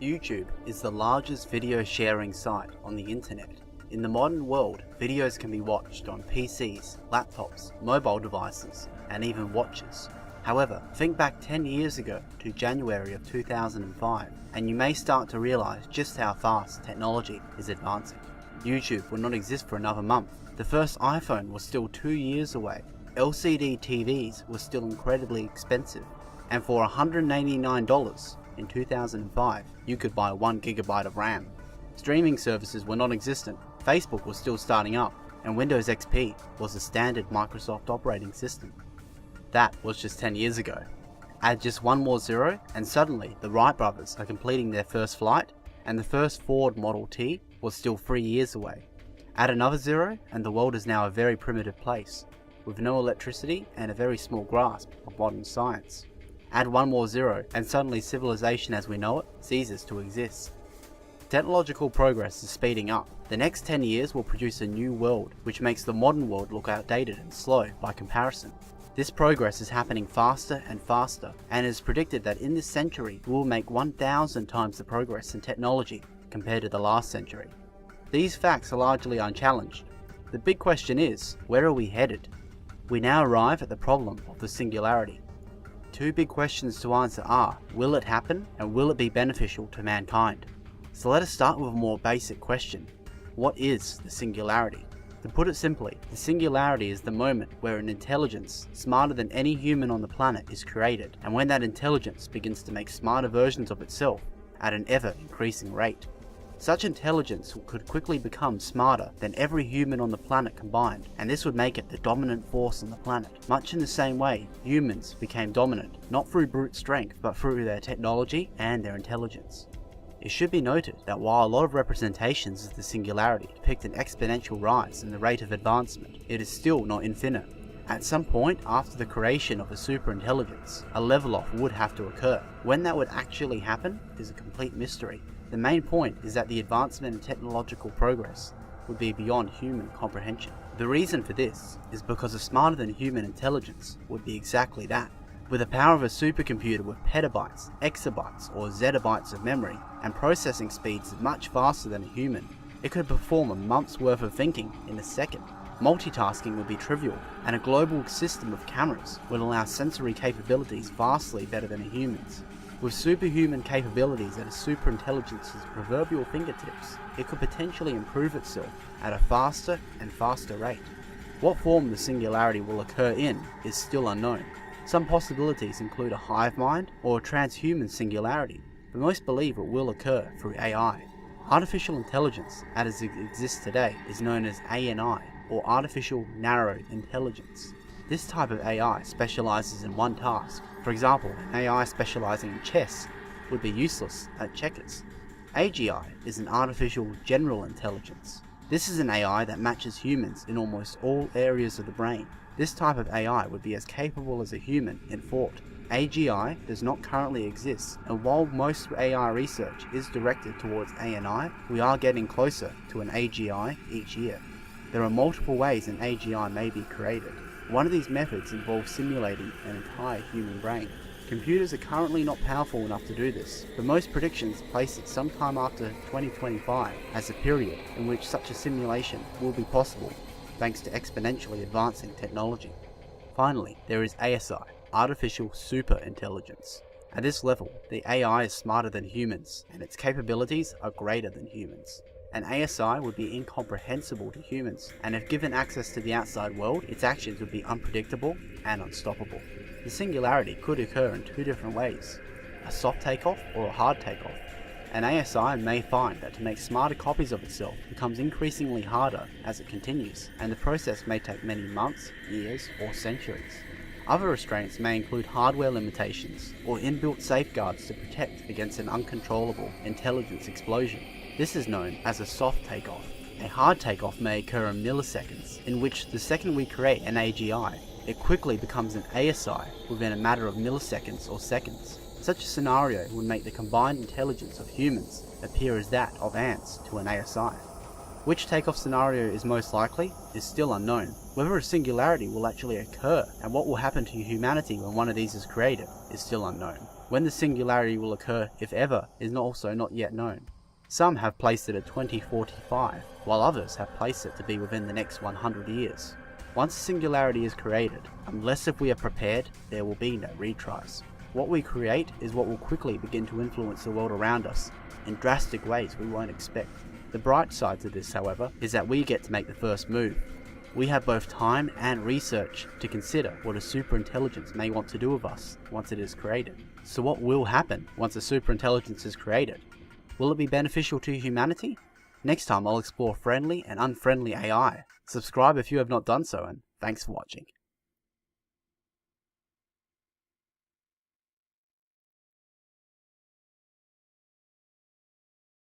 YouTube is the largest video sharing site on the internet. In the modern world, videos can be watched on PCs, laptops, mobile devices, and even watches. However, think back 10 years ago to January of 2005, and you may start to realize just how fast technology is advancing. YouTube would not exist for another month. The first iPhone was still 2 years away. LCD TVs were still incredibly expensive, and for $189 in 2005, you could buy 1 GB of RAM. Streaming services were non-existent, Facebook was still starting up, and Windows XP was the standard Microsoft operating system. That was just 10 years ago. Add just one more zero, and suddenly the Wright brothers are completing their first flight, and the first Ford Model T was still 3 years away. Add another zero, and the world is now a very primitive place, with no electricity and a very small grasp of modern science. Add one more zero, and suddenly civilization as we know it ceases to exist. Technological progress is speeding up. The next 10 years will produce a new world, which makes the modern world look outdated and slow by comparison. This progress is happening faster and faster, and it is predicted that in this century we will make 1,000 times the progress in technology compared to the last century. These facts are largely unchallenged. The big question is, where are we headed? We now arrive at the problem of the singularity. Two big questions to answer are, will it happen, and will it be beneficial to mankind? So let us start with a more basic question. What is the singularity? To put it simply, the singularity is the moment where an intelligence smarter than any human on the planet is created, and when that intelligence begins to make smarter versions of itself at an ever-increasing rate. Such intelligence could quickly become smarter than every human on the planet combined, and this would make it the dominant force on the planet, much in the same way humans became dominant, not through brute strength, but through their technology and their intelligence. It should be noted that while a lot of representations of the singularity depict an exponential rise in the rate of advancement, it is still not infinite. At some point after the creation of a superintelligence, a level off would have to occur. When that would actually happen is a complete mystery. The main point is that the advancement in technological progress would be beyond human comprehension. The reason for this is because a smarter than human intelligence would be exactly that. With the power of a supercomputer with petabytes, exabytes or zettabytes of memory and processing speeds much faster than a human, it could perform a month's worth of thinking in a second. Multitasking would be trivial, and a global system of cameras would allow sensory capabilities vastly better than a human's. With superhuman capabilities at a superintelligence's proverbial fingertips, it could potentially improve itself at a faster and faster rate. What form the singularity will occur in is still unknown. Some possibilities include a hive mind or a transhuman singularity, but most believe it will occur through AI. Artificial intelligence, as it exists today, is known as ANI, or Artificial Narrow Intelligence. This type of AI specializes in one task. For example, an AI specializing in chess would be useless at checkers. AGI is an Artificial General Intelligence. This is an AI that matches humans in almost all areas of the brain. This type of AI would be as capable as a human in thought. AGI does not currently exist, and while most AI research is directed towards ANI, we are getting closer to an AGI each year. There are multiple ways an AGI may be created. One of these methods involves simulating an entire human brain. Computers are currently not powerful enough to do this, but most predictions place it sometime after 2025 as a period in which such a simulation will be possible, thanks to exponentially advancing technology. Finally, there is ASI, Artificial Superintelligence. At this level, the AI is smarter than humans, and its capabilities are greater than humans. An ASI would be incomprehensible to humans, and if given access to the outside world, its actions would be unpredictable and unstoppable. The singularity could occur in two different ways, a soft takeoff or a hard takeoff. An ASI may find that to make smarter copies of itself becomes increasingly harder as it continues, and the process may take many months, years, or centuries. Other restraints may include hardware limitations or inbuilt safeguards to protect against an uncontrollable intelligence explosion. This is known as a soft takeoff. A hard takeoff may occur in milliseconds, in which the second we create an AGI, it quickly becomes an ASI within a matter of milliseconds or seconds. Such a scenario would make the combined intelligence of humans appear as that of ants to an ASI. Which takeoff scenario is most likely is still unknown. Whether a singularity will actually occur and what will happen to humanity when one of these is created is still unknown. When the singularity will occur, if ever, is also not yet known. Some have placed it at 2045, while others have placed it to be within the next 100 years. Once a singularity is created, unless if we are prepared, there will be no retries. What we create is what will quickly begin to influence the world around us in drastic ways we won't expect. The bright side to this, however, is that we get to make the first move. We have both time and research to consider what a superintelligence may want to do with us once it is created. So what will happen once a superintelligence is created? Will it be beneficial to humanity? Next time I'll explore friendly and unfriendly AI. Subscribe if you have not done so, and thanks for watching.